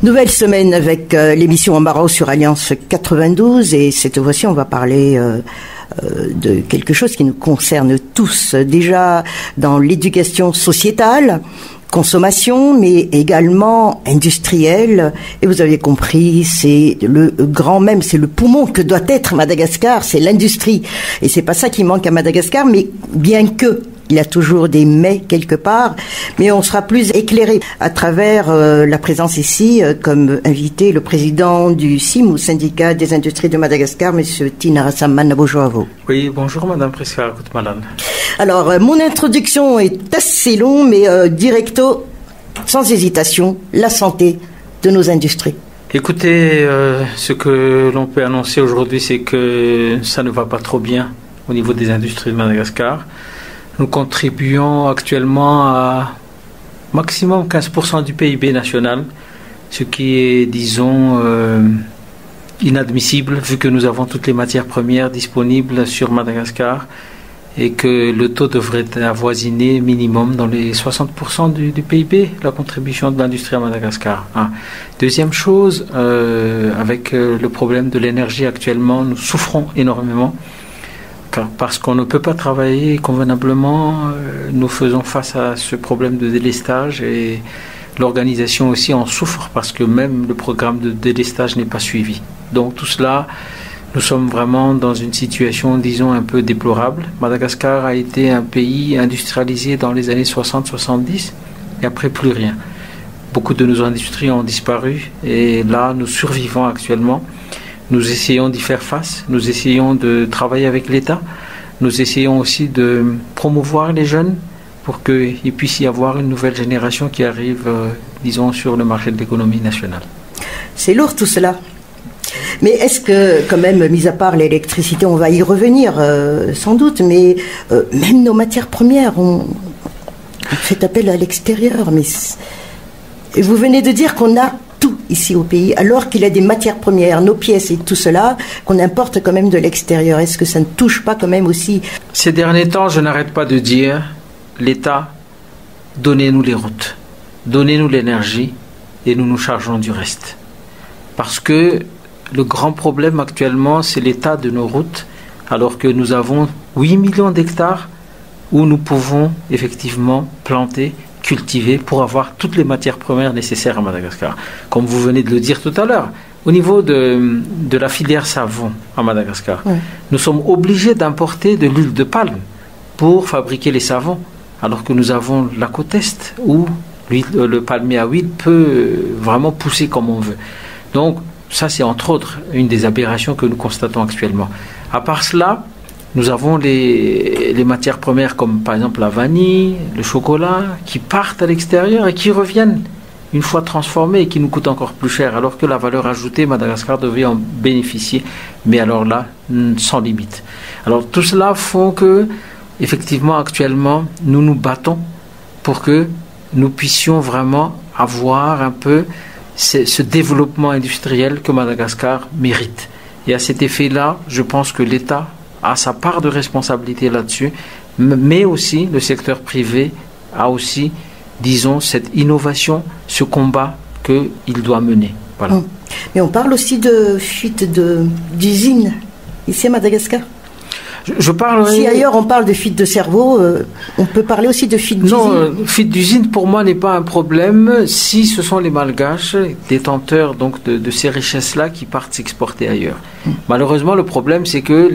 Nouvelle semaine avec l'émission Embarras sur Alliance 92 et cette fois-ci on va parler de quelque chose qui nous concerne tous. Déjà dans l'éducation sociétale, consommation, mais également industrielle. Et vous avez compris, c'est le grand même, c'est le poumon que doit être Madagascar, c'est l'industrie. Et c'est pas ça qui manque à Madagascar, mais bien que il y a toujours des mais quelque part, mais on sera plus éclairé à travers la présence ici, comme invité, le président du CIM, ou syndicat des industries de Madagascar, monsieur Tinarasaman. Bonjour à vous. Oui, bonjour madame Prisca Koutmalan. Alors, mon introduction est assez longue, mais directo, sans hésitation, la santé de nos industries. Écoutez, ce que l'on peut annoncer aujourd'hui, c'est que ça ne va pas trop bien au niveau des industries de Madagascar. Nous contribuons actuellement à maximum 15% du PIB national, ce qui est, disons, inadmissible vu que nous avons toutes les matières premières disponibles sur Madagascar et que le taux devrait avoisiner minimum dans les 60% du PIB, la contribution de l'industrie à Madagascar. Deuxième chose, avec le problème de l'énergie actuellement, nous souffrons énormément. Parce qu'on ne peut pas travailler convenablement, nous faisons face à ce problème de délestage et l'organisation aussi en souffre parce que même le programme de délestage n'est pas suivi. Donc tout cela, nous sommes vraiment dans une situation, disons, un peu déplorable. Madagascar a été un pays industrialisé dans les années 60-70 et après plus rien. Beaucoup de nos industries ont disparu et là nous survivons actuellement. Nous essayons d'y faire face, nous essayons de travailler avec l'État, nous essayons aussi de promouvoir les jeunes pour qu'il puisse y avoir une nouvelle génération qui arrive, disons, sur le marché de l'économie nationale. C'est lourd tout cela. Mais est-ce que, quand même, mis à part l'électricité, on va y revenir sans doute, mais même nos matières premières, on fait appel à l'extérieur. Mais et vous venez de dire qu'on a tout ici au pays, alors qu'il y a des matières premières, nos pièces et tout cela, qu'on importe quand même de l'extérieur. Est-ce que ça ne touche pas quand même aussi? Ces derniers temps, je n'arrête pas de dire, l'État, donnez-nous les routes, donnez-nous l'énergie et nous nous chargeons du reste. Parce que le grand problème actuellement, c'est l'état de nos routes, alors que nous avons 8 millions d'hectares où nous pouvons effectivement planter, cultiver pour avoir toutes les matières premières nécessaires à Madagascar. Comme vous venez de le dire tout à l'heure, au niveau de la filière savon à Madagascar, nous sommes obligés d'importer de l'huile de palme pour fabriquer les savons, alors que nous avons la côte Est où le palmier à huile peut vraiment pousser comme on veut. Donc ça c'est entre autres une des aberrations que nous constatons actuellement. À part cela, nous avons les matières premières comme par exemple la vanille, le chocolat, qui partent à l'extérieur et qui reviennent une fois transformés et qui nous coûtent encore plus cher, alors que la valeur ajoutée, Madagascar devait en bénéficier, mais alors là, sans limite. Alors tout cela font que, effectivement, actuellement, nous nous battons pour que nous puissions vraiment avoir un peu ce développement industriel que Madagascar mérite. Et à cet effet-là, je pense que l'État a sa part de responsabilité là-dessus, mais aussi le secteur privé a aussi, disons, cette innovation, ce combat qu'il doit mener. Voilà. Mais on parle aussi de fuite d'usines ici à Madagascar. Je parlerai... Si ailleurs on parle de fuite de cerveau, on peut parler aussi de fuite d'usine. Non, fuite d'usine pour moi n'est pas un problème si ce sont les Malgaches, détenteurs donc de ces richesses-là qui partent s'exporter ailleurs. Malheureusement, le problème c'est que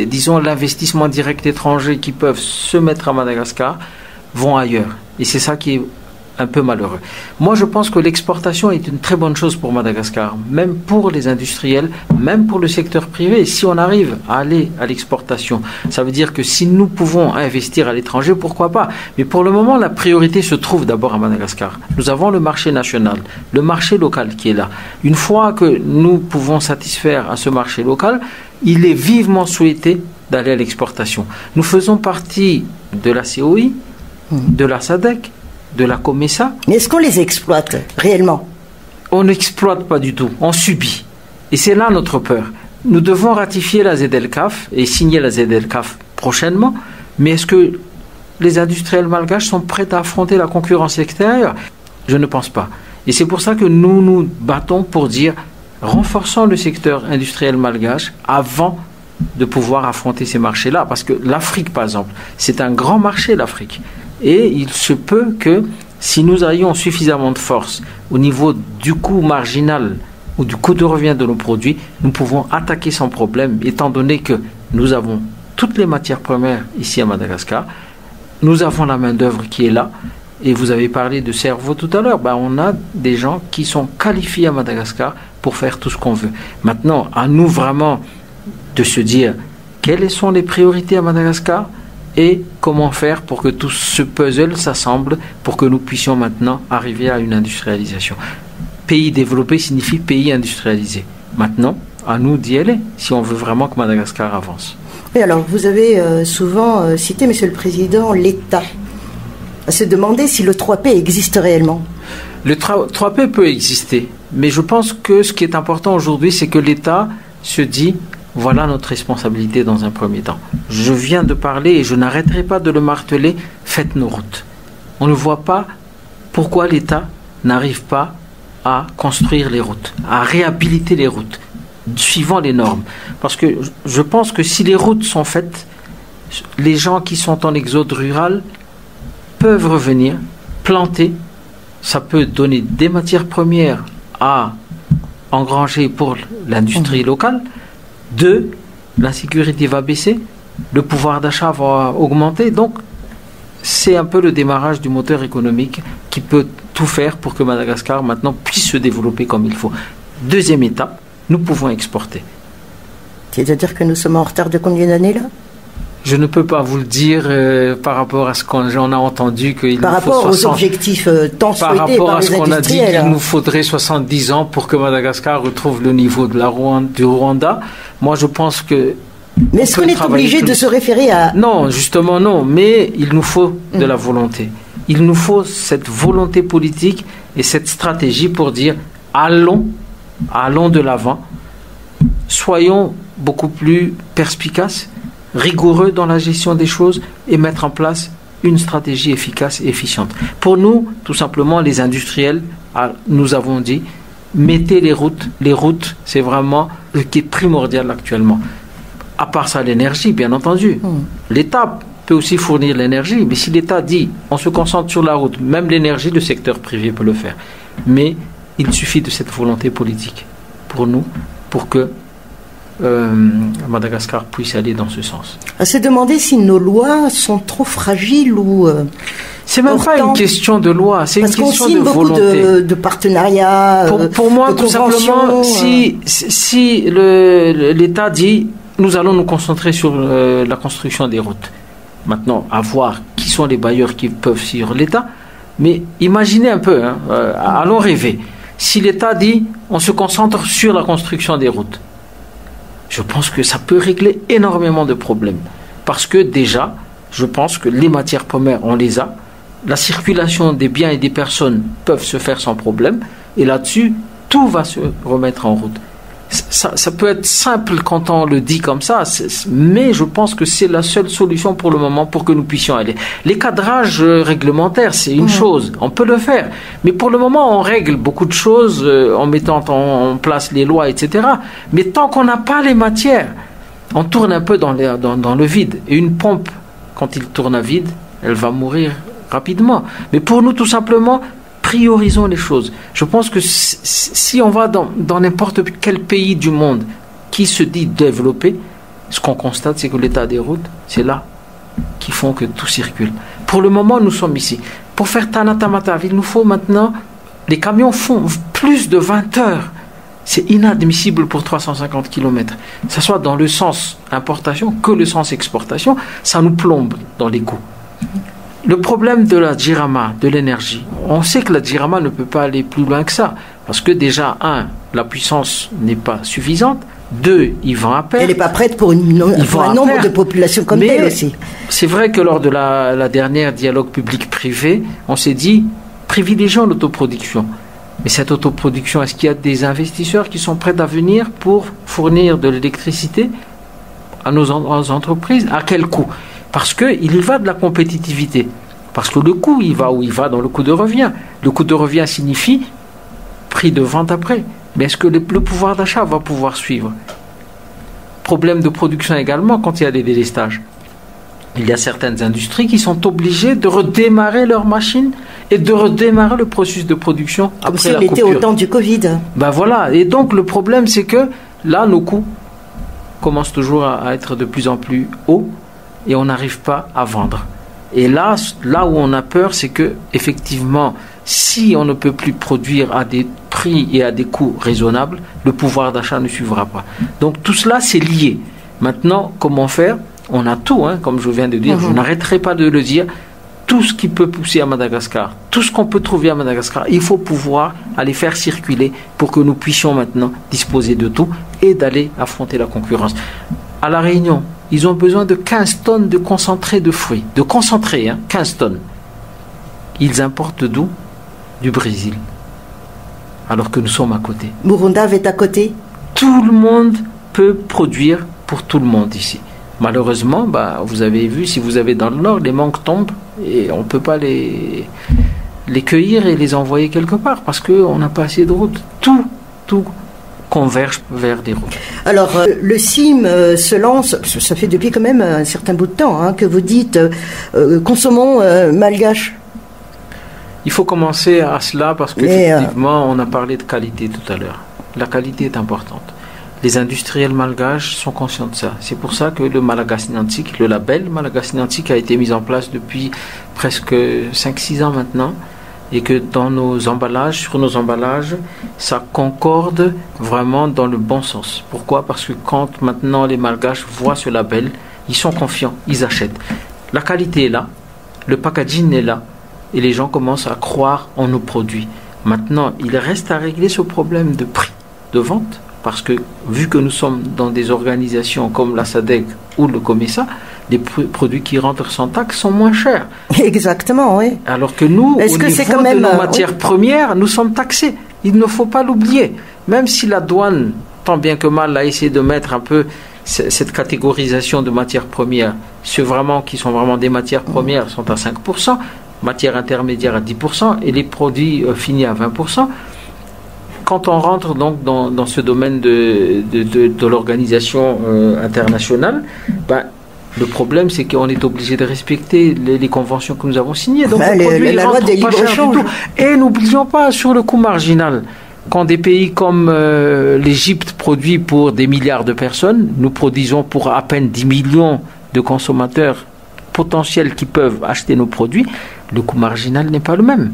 disons l'investissement direct étranger qui peuvent se mettre à Madagascar vont ailleurs. Et c'est ça qui est un peu malheureux. Moi, je pense que l'exportation est une très bonne chose pour Madagascar, même pour les industriels, même pour le secteur privé. Si on arrive à aller à l'exportation, ça veut dire que si nous pouvons investir à l'étranger, pourquoi pas? Mais pour le moment, la priorité se trouve d'abord à Madagascar. Nous avons le marché national, le marché local qui est là. Une fois que nous pouvons satisfaire à ce marché local, il est vivement souhaité d'aller à l'exportation. Nous faisons partie de la COI, de la SADC, de la COMESA. Mais est-ce qu'on les exploite réellement? On n'exploite pas du tout, on subit. Et c'est là notre peur. Nous devons ratifier la ZLCAF et signer la ZLCAF prochainement, mais est-ce que les industriels malgaches sont prêts à affronter la concurrence extérieure? Je ne pense pas. Et c'est pour ça que nous nous battons pour dire, renforçons le secteur industriel malgache avant de pouvoir affronter ces marchés-là. Parce que l'Afrique, par exemple, c'est un grand marché, l'Afrique. Et il se peut que si nous ayons suffisamment de force au niveau du coût marginal ou du coût de revient de nos produits, nous pouvons attaquer sans problème, étant donné que nous avons toutes les matières premières ici à Madagascar, nous avons la main-d'œuvre qui est là, et vous avez parlé de cerveau tout à l'heure, on a des gens qui sont qualifiés à Madagascar pour faire tout ce qu'on veut. Maintenant, à nous vraiment de se dire quelles sont les priorités à Madagascar et comment faire pour que tout ce puzzle s'assemble pour que nous puissions maintenant arriver à une industrialisation. Pays développé signifie pays industrialisé. Maintenant, à nous d'y aller si on veut vraiment que Madagascar avance. Oui, alors vous avez souvent cité, Monsieur le Président, l'État. À se demander si le 3P existe réellement. Le 3P peut exister, mais je pense que ce qui est important aujourd'hui, c'est que l'État se dit, voilà notre responsabilité dans un premier temps. Je viens de parler et je n'arrêterai pas de le marteler, faites nos routes. On ne voit pas pourquoi l'État n'arrive pas à construire les routes, à réhabiliter les routes, suivant les normes. Parce que je pense que si les routes sont faites, les gens qui sont en exode rural peuvent revenir, planter, ça peut donner des matières premières à engranger pour l'industrie locale. 2, l'insécurité va baisser, le pouvoir d'achat va augmenter. Donc, c'est un peu le démarrage du moteur économique qui peut tout faire pour que Madagascar maintenant puisse se développer comme il faut. Deuxième étape, nous pouvons exporter. C'est-à-dire que nous sommes en retard de combien d'années là ? Je ne peux pas vous le dire par rapport à ce qu'on a entendu qu'il par nous faut rapport aux objectifs tant souhaités par les industriels. Par rapport à ce qu'on a dit qu'il nous faudrait 70 ans pour que Madagascar retrouve le niveau de du Rwanda. Moi, je pense que... Mais est-ce qu'on est obligé de se référer à... Non, justement non, mais il nous faut de la volonté. Il nous faut cette volonté politique et cette stratégie pour dire allons de l'avant, soyons beaucoup plus perspicaces, rigoureux dans la gestion des choses et mettre en place une stratégie efficace et efficiente. Pour nous, tout simplement, les industriels, nous avons dit, mettez les routes. Les routes, c'est vraiment ce qui est primordial actuellement. À part ça, l'énergie, bien entendu. L'État peut aussi fournir l'énergie, mais si l'État dit, on se concentre sur la route, même l'énergie, le secteur privé peut le faire. Mais il suffit de cette volonté politique pour nous, pour que Madagascar puisse aller dans ce sens. À se demander si nos lois sont trop fragiles ou... c'est même pas une question de loi, c'est une question de volonté. Parce qu'on signe beaucoup de partenariats. Pour moi, tout simplement, si l'État dit nous allons nous concentrer sur la construction des routes. Maintenant, à voir qui sont les bailleurs qui peuvent suivre l'État. Mais imaginez un peu, allons rêver. Si l'État dit on se concentre sur la construction des routes, je pense que ça peut régler énormément de problèmes. Parce que déjà, je pense que les matières premières, on les a. La circulation des biens et des personnes peuvent se faire sans problème. Et là-dessus, tout va se remettre en route. Ça peut être simple quand on le dit comme ça, mais je pense que c'est la seule solution pour le moment pour que nous puissions aller. Les cadrages réglementaires, c'est une chose, on peut le faire. Mais pour le moment, on règle beaucoup de choses en mettant en place les lois, etc. Mais tant qu'on n'a pas les matières, on tourne un peu dans le vide. Et une pompe, quand il tourne à vide, elle va mourir rapidement. Mais pour nous, tout simplement, priorisons les choses. Je pense que si on va dans n'importe quel pays du monde qui se dit développé, ce qu'on constate, c'est que l'état des routes, c'est là qui font que tout circule. Pour le moment, nous sommes ici. Pour faire Tanatamata, il nous faut maintenant... Les camions font plus de 20 heures. C'est inadmissible pour 350 km. Que ce soit dans le sens importation que le sens exportation, ça nous plombe dans les coûts. Le problème de la Jirama, de l'énergie, on sait que la Jirama ne peut pas aller plus loin que ça. Parce que déjà, 1, la puissance n'est pas suffisante. 2, ils vont à perte. Elle n'est pas prête pour un nombre de populations comme telle aussi. C'est vrai que lors de la dernière dialogue public-privé, on s'est dit, privilégions l'autoproduction. Mais cette autoproduction, est-ce qu'il y a des investisseurs qui sont prêts à venir pour fournir de l'électricité à nos entreprises? À quel coût? Parce qu'il y va de la compétitivité. Parce que le coût, il va où il va dans le coût de revient. Le coût de revient signifie prix de vente après. Mais est-ce que le pouvoir d'achat va pouvoir suivre? Problème de production également quand il y a des délestages. Il y a certaines industries qui sont obligées de redémarrer leurs machines et de redémarrer le processus de production comme après si la on était coupure. au temps du Covid. Ben voilà. Et donc le problème, c'est que là, nos coûts commencent toujours à être de plus en plus hauts et on n'arrive pas à vendre. Et là où on a peur, c'est que effectivement, si on ne peut plus produire à des prix et à des coûts raisonnables, le pouvoir d'achat ne suivra pas. Donc tout cela, c'est lié. Maintenant, comment faire? On a tout, comme je viens de dire, je n'arrêterai pas de le dire, tout ce qui peut pousser à Madagascar, tout ce qu'on peut trouver à Madagascar, il faut pouvoir aller faire circuler pour que nous puissions maintenant disposer de tout et d'aller affronter la concurrence. À La Réunion, ils ont besoin de 15 tonnes de concentré de fruits, de concentré, 15 tonnes. Ils importent d'où? Du Brésil, alors que nous sommes à côté. Morondave est à côté. Tout le monde peut produire pour tout le monde ici. Malheureusement, vous avez vu, si vous avez dans le nord, les mangues tombent et on ne peut pas les cueillir et les envoyer quelque part parce qu'on n'a pas assez de routes. Tout converge vers des routes. Alors, le CIM se lance, ça fait depuis quand même un certain bout de temps que vous dites consommons malgache. Il faut commencer à cela parce qu'effectivement, on a parlé de qualité tout à l'heure. La qualité est importante. Les industriels malgaches sont conscients de ça. C'est pour ça que le Malagasy-Nantic, le label Malagasy-Nantic a été mis en place depuis presque 5-6 ans maintenant et que dans nos emballages, sur nos emballages, ça concorde vraiment dans le bon sens. Pourquoi? Parce que quand maintenant les malgaches voient ce label, ils sont confiants, ils achètent. La qualité est là, le packaging est là et les gens commencent à croire en nos produits. Maintenant, il reste à régler ce problème de prix de vente. Parce que, vu que nous sommes dans des organisations comme la SADC ou le COMESA, les produits qui rentrent sans taxe sont moins chers. Exactement, oui. Alors que nous, au niveau de nos matières premières, nous sommes taxés. Il ne faut pas l'oublier. Même si la douane, tant bien que mal, a essayé de mettre un peu cette catégorisation de matières premières, ceux vraiment qui sont vraiment des matières premières sont à 5%, matières intermédiaires à 10% et les produits finis à 20%. Quand on rentre donc dans ce domaine de l'organisation internationale, le problème c'est qu'on est obligé de respecter les conventions que nous avons signées. Donc la loi des libre-échange. Et n'oublions pas sur le coût marginal. Quand des pays comme l'Égypte produit pour des milliards de personnes, nous produisons pour à peine 10 millions de consommateurs potentiels qui peuvent acheter nos produits, le coût marginal n'est pas le même.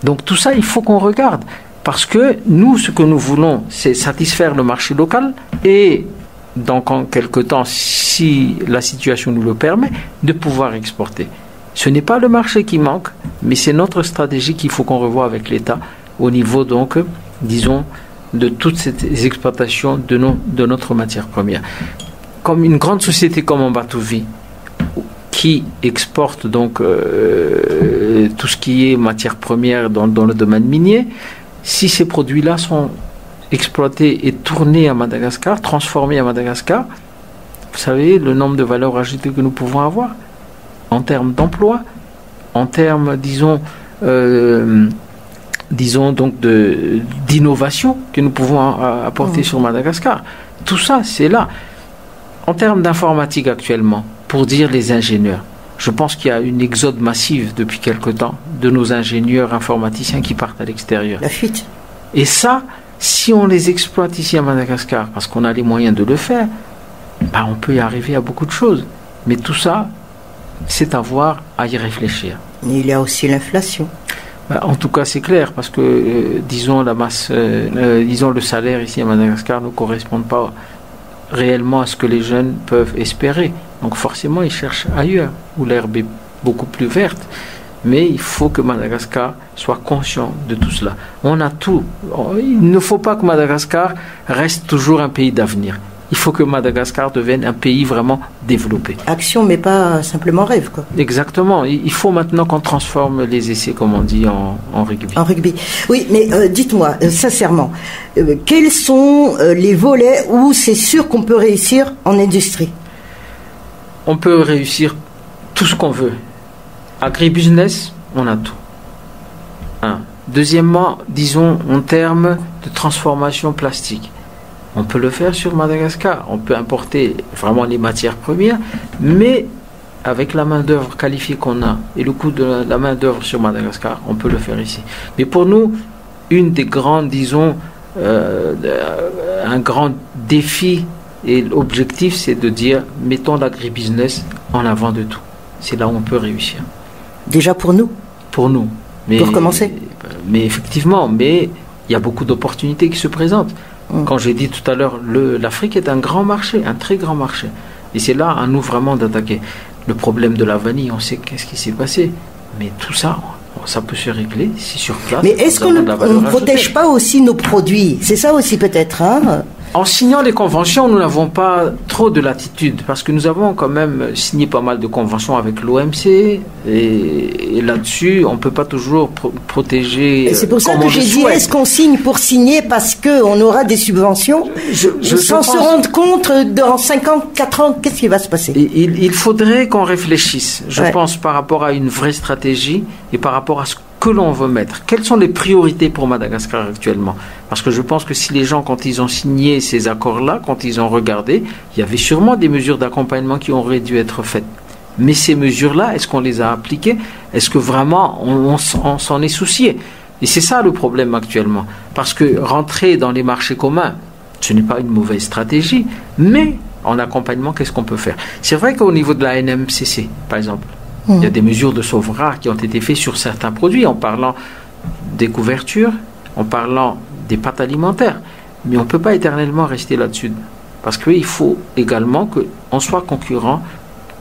Donc tout ça, il faut qu'on regarde. Parce que nous, ce que nous voulons, c'est satisfaire le marché local et, dans quelque temps, si la situation nous le permet, de pouvoir exporter. Ce n'est pas le marché qui manque, mais c'est notre stratégie qu'il faut qu'on revoie avec l'État au niveau, donc, disons, de toutes ces exploitations de notre matière première. Comme une grande société comme Ambatouvi, qui exporte donc tout ce qui est matière première dans le domaine minier, si ces produits-là sont exploités et tournés à Madagascar, transformés à Madagascar, vous savez le nombre de valeurs ajoutées que nous pouvons avoir en termes d'emploi, en termes, disons donc d'innovation que nous pouvons apporter sur Madagascar. Tout ça, c'est là. En termes d'informatique actuellement, pour dire les ingénieurs, je pense qu'il y a une exode massive depuis quelque temps de nos ingénieurs informaticiens qui partent à l'extérieur. La fuite. Et ça, si on les exploite ici à Madagascar, parce qu'on a les moyens de le faire, on peut y arriver à beaucoup de choses. Mais tout ça, c'est à voir, à y réfléchir. Et il y a aussi l'inflation. En tout cas, c'est clair, parce que, disons, le salaire ici à Madagascar ne correspond pas réellement à ce que les jeunes peuvent espérer. Donc forcément, ils cherchent ailleurs, où l'herbe est beaucoup plus verte. Mais il faut que Madagascar soit conscient de tout cela. On a tout. Il ne faut pas que Madagascar reste toujours un pays d'avenir. Il faut que Madagascar devienne un pays vraiment développé. Action, mais pas simplement rêve, quoi. Exactement. Il faut maintenant qu'on transforme les essais, comme on dit, en rugby. En rugby. Oui, mais dites-moi, sincèrement, quels sont les volets où c'est sûr qu'on peut réussir en industrie? On peut réussir tout ce qu'on veut. Agribusiness, on a tout. Deuxièmement, disons en termes de transformation plastique. On peut le faire sur Madagascar. On peut importer vraiment les matières premières, mais avec la main-d'œuvre qualifiée qu'on a et le coût de la main-d'œuvre sur Madagascar, on peut le faire ici. Mais pour nous, une des grandes, disons, un grand défi et l'objectif, c'est de dire mettons l'agribusiness en avant de tout. C'est là où on peut réussir. Déjà pour nous. Pour nous. Mais, pour commencer. Mais effectivement, mais il y a beaucoup d'opportunités qui se présentent. Quand j'ai dit tout à l'heure, l'Afrique est un grand marché, un très grand marché. Et c'est là à nous vraiment d'attaquer. Le problème de la vanille, on sait qu'est-ce qui s'est passé. Mais tout ça, ça peut se régler si sur place. Mais est-ce qu'on ne protège pas aussi nos produits? C'est ça aussi peut-être, hein? En signant les conventions, nous n'avons pas trop de latitude parce que nous avons quand même signé pas mal de conventions avec l'OMC et là-dessus, on ne peut pas toujours protéger. Et c'est pour ça que j'ai dit, est-ce qu'on signe pour signer parce qu'on aura des subventions sans se rendre compte dans 5 ans, 4 ans, qu'est-ce qui va se passer? Il faudrait qu'on réfléchisse, je pense, par rapport à une vraie stratégie et par rapport à ce que l'on veut mettre. Quelles sont les priorités pour Madagascar actuellement? Parce que je pense que si les gens, quand ils ont signé ces accords-là, quand ils ont regardé, il y avait sûrement des mesures d'accompagnement qui auraient dû être faites. Mais ces mesures-là, est-ce qu'on les a appliquées? Est-ce que vraiment on s'en est soucié? Et c'est ça le problème actuellement. Parce que rentrer dans les marchés communs, ce n'est pas une mauvaise stratégie, mais en accompagnement, qu'est-ce qu'on peut faire? C'est vrai qu'au niveau de la NMCC, par exemple, il y a des mesures de sauvegarde qui ont été faites sur certains produits, en parlant des couvertures, en parlant des pâtes alimentaires. Mais on ne peut pas éternellement rester là-dessus. Parce qu'il faut également qu'on soit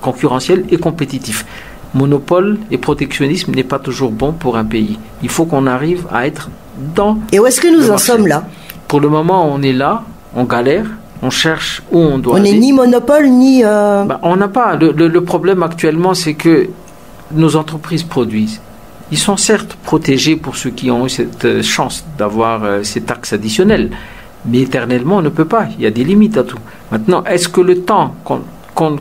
concurrentiel et compétitif. Monopole et protectionnisme n'est pas toujours bon pour un pays. Il faut qu'on arrive à être dans... Et où est-ce que nous en sommes là? Pour le moment, on est là, on galère. On cherche où on doit aller. On n'est ni monopole, ni... on n'a pas. Le problème actuellement, c'est que nos entreprises produisent. Ils sont certes protégés pour ceux qui ont eu cette chance d'avoir ces taxes additionnelles. Mais éternellement, on ne peut pas. Il y a des limites à tout. Maintenant, est-ce que le temps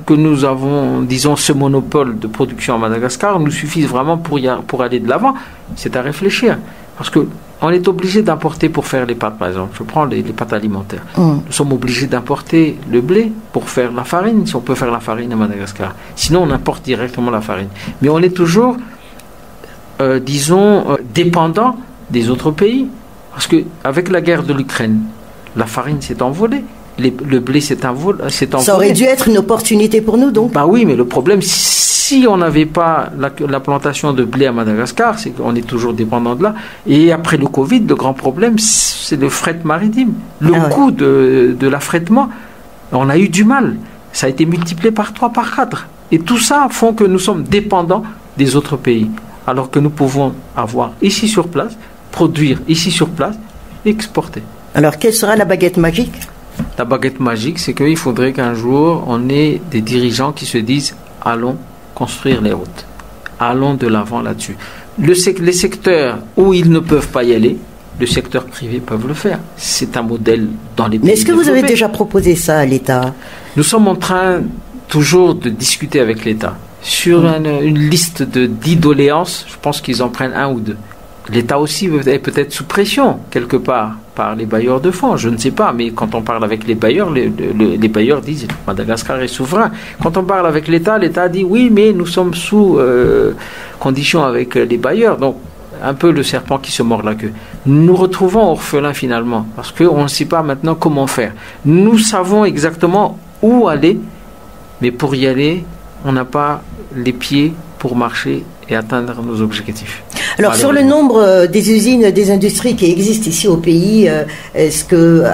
que nous avons, disons, ce monopole de production à Madagascar nous suffit vraiment pour aller de l'avant? C'est à réfléchir. Parce que on est obligé d'importer pour faire les pâtes, par exemple. Je prends les pâtes alimentaires. Nous sommes obligés d'importer le blé pour faire la farine, si on peut faire la farine à Madagascar. Sinon, on importe directement la farine. Mais on est toujours, dépendant des autres pays. Parce qu'avec la guerre de l'Ukraine, la farine s'est envolée. Le blé s'est envolé. Ça aurait dû être une opportunité pour nous, donc. Oui, mais le problème, si on n'avait pas la plantation de blé à Madagascar, c'est qu'on est toujours dépendant de là. Et après le Covid, le grand problème, c'est le fret maritime. Le coût de l'affrètement, on a eu du mal. Ça a été multiplié par 3, par 4. Et tout ça font que nous sommes dépendants des autres pays. Alors que nous pouvons avoir ici sur place, produire ici sur place, et exporter. Alors, quelle sera la baguette magique? La baguette magique, c'est qu'il faudrait qu'un jour, on ait des dirigeants qui se disent « allons construire les routes, allons de l'avant là-dessus ». Les secteurs où ils ne peuvent pas y aller, le secteur privé peut le faire. C'est un modèle dans les pays. Mais est-ce que vous avez déjà proposé ça à l'État? Nous sommes en train toujours de discuter avec l'État. Sur une liste de 10 doléances, je pense qu'ils en prennent 1 ou 2. L'État aussi est peut-être sous pression, quelque part, par les bailleurs de fonds, je ne sais pas, mais quand on parle avec les bailleurs, les bailleurs disent « Madagascar est souverain ». Quand on parle avec l'État dit « oui, mais nous sommes sous condition avec les bailleurs ». Donc, un peu le serpent qui se mord la queue. Nous nous retrouvons orphelins finalement, parce qu'on ne sait pas maintenant comment faire. Nous savons exactement où aller, mais pour y aller, on n'a pas les pieds pour marcher et atteindre nos objectifs. Alors sur le nombre des usines, des industries qui existent ici au pays, est-ce que,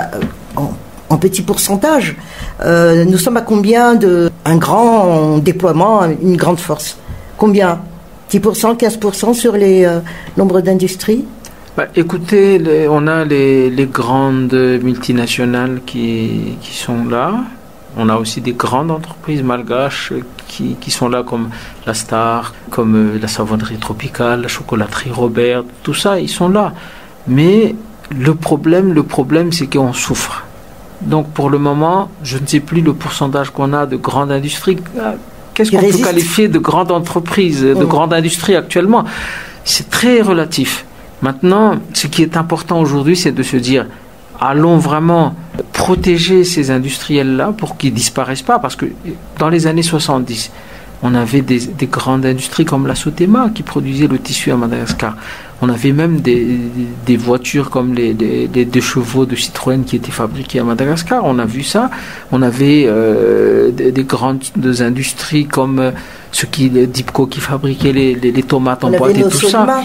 en petit pourcentage, nous sommes à combien un grand déploiement, une grande force? Combien? 10%, 15% sur les nombres d'industries? Écoutez, on a les grandes multinationales qui sont là. On a aussi des grandes entreprises malgaches qui sont là, comme la Star, comme la savonnerie tropicale, la chocolaterie Robert, tout ça, ils sont là. Mais le problème, c'est qu'on souffre. Donc pour le moment, je ne sais plus le pourcentage qu'on a de grandes industries. Qu'est-ce qu'on peut qualifier de grandes entreprises, de grandes industries actuellement? C'est très relatif. Maintenant, ce qui est important aujourd'hui, c'est de se dire, allons vraiment protéger ces industriels-là pour qu'ils ne disparaissent pas, parce que dans les années 70, on avait des grandes industries comme la Sotema qui produisait le tissu à Madagascar. On avait même des voitures comme les 2 chevaux de Citroën qui étaient fabriquées à Madagascar. On a vu ça. On avait des grandes industries comme Dipco qui fabriquait les tomates en boîte et tout ça.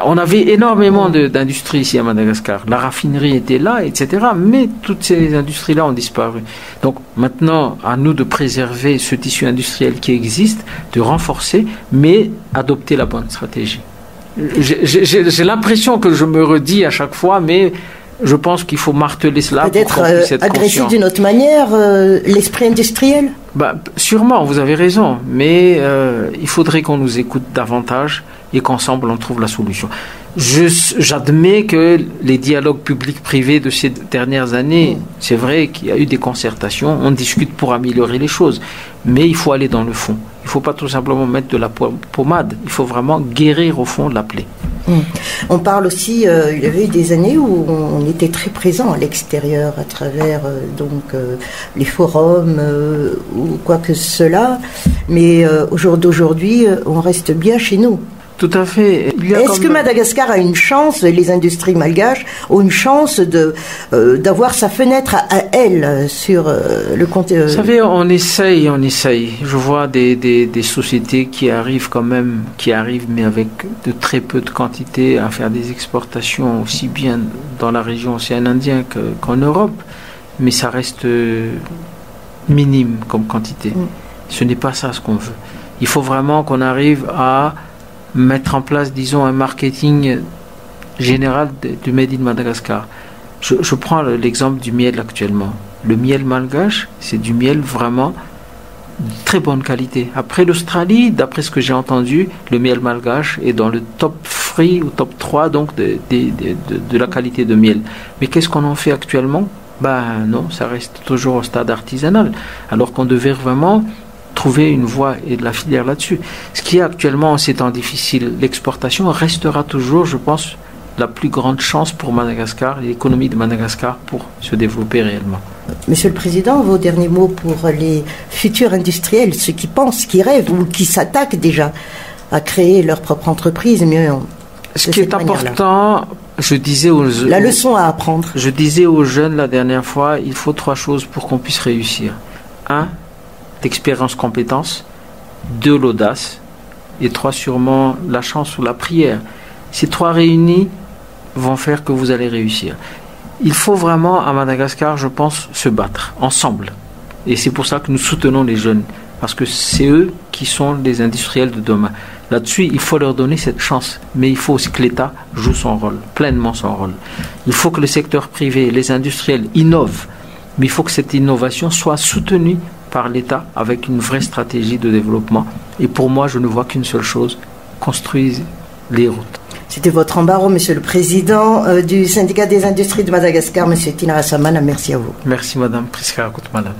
On avait énormément d'industries ici à Madagascar. La raffinerie était là, etc. Mais toutes ces industries-là ont disparu. Donc maintenant, à nous de préserver ce tissu industriel qui existe, de renforcer, mais adopter la bonne stratégie. J'ai l'impression que je me redis à chaque fois, mais je pense qu'il faut marteler cela. Peut-être adresser d'une autre manière l'esprit industriel. Sûrement, vous avez raison, mais il faudrait qu'on nous écoute davantage et qu'ensemble on trouve la solution. J'admets que les dialogues publics-privés de ces dernières années, c'est vrai qu'il y a eu des concertations, on discute pour améliorer les choses, mais il faut aller dans le fond. Il ne faut pas tout simplement mettre de la pommade, il faut vraiment guérir au fond de la plaie. On parle aussi, il y avait eu des années où on était très présent à l'extérieur à travers les forums ou quoi que cela, mais au jour d'aujourd'hui, on reste bien chez nous. Tout à fait. Est-ce que Madagascar a une chance, les industries malgaches ont une chance d'avoir sa fenêtre à elle sur le compte Vous savez, on essaye. Je vois des sociétés qui arrivent mais avec de très peu de quantité à faire des exportations aussi bien dans la région océan Indien qu'en Europe, mais ça reste minime comme quantité. Ce n'est pas ça ce qu'on veut. Il faut vraiment qu'on arrive à mettre en place, disons, un marketing général du Made in Madagascar. Je prends l'exemple du miel actuellement. Le miel malgache, c'est du miel vraiment de très bonne qualité. Après l'Australie, d'après ce que j'ai entendu, le miel malgache est dans le top 3 ou top 3 donc de la qualité de miel. Mais qu'est-ce qu'on en fait actuellement? Non, ça reste toujours au stade artisanal. Alors qu'on devait vraiment trouver une voie et de la filière là-dessus. Ce qui est actuellement en ces temps difficiles, l'exportation restera toujours, je pense, la plus grande chance pour Madagascar et l'économie de Madagascar pour se développer réellement. Monsieur le Président, vos derniers mots pour les futurs industriels, ceux qui pensent, qui rêvent ou qui s'attaquent déjà à créer leur propre entreprise. Ce qui est important, je disais la leçon à apprendre. Je disais aux jeunes la dernière fois, il faut 3 choses pour qu'on puisse réussir. 1, d'expérience, compétence, 2, l'audace, et 3, sûrement la chance ou la prière. Ces 3 réunis vont faire que vous allez réussir. Il faut vraiment, à Madagascar, je pense, se battre ensemble. Et c'est pour ça que nous soutenons les jeunes, parce que c'est eux qui sont les industriels de demain. Là-dessus, il faut leur donner cette chance, mais il faut aussi que l'État joue son rôle, pleinement son rôle. Il faut que le secteur privé, les industriels innovent, mais il faut que cette innovation soit soutenue par l'État avec une vraie stratégie de développement. Et pour moi, je ne vois qu'une seule chose, construire les routes. C'était votre embarras, Monsieur le Président du syndicat des industries de Madagascar, Monsieur Tina Rassamana. Merci à vous. Merci Madame Priska Koutmalade.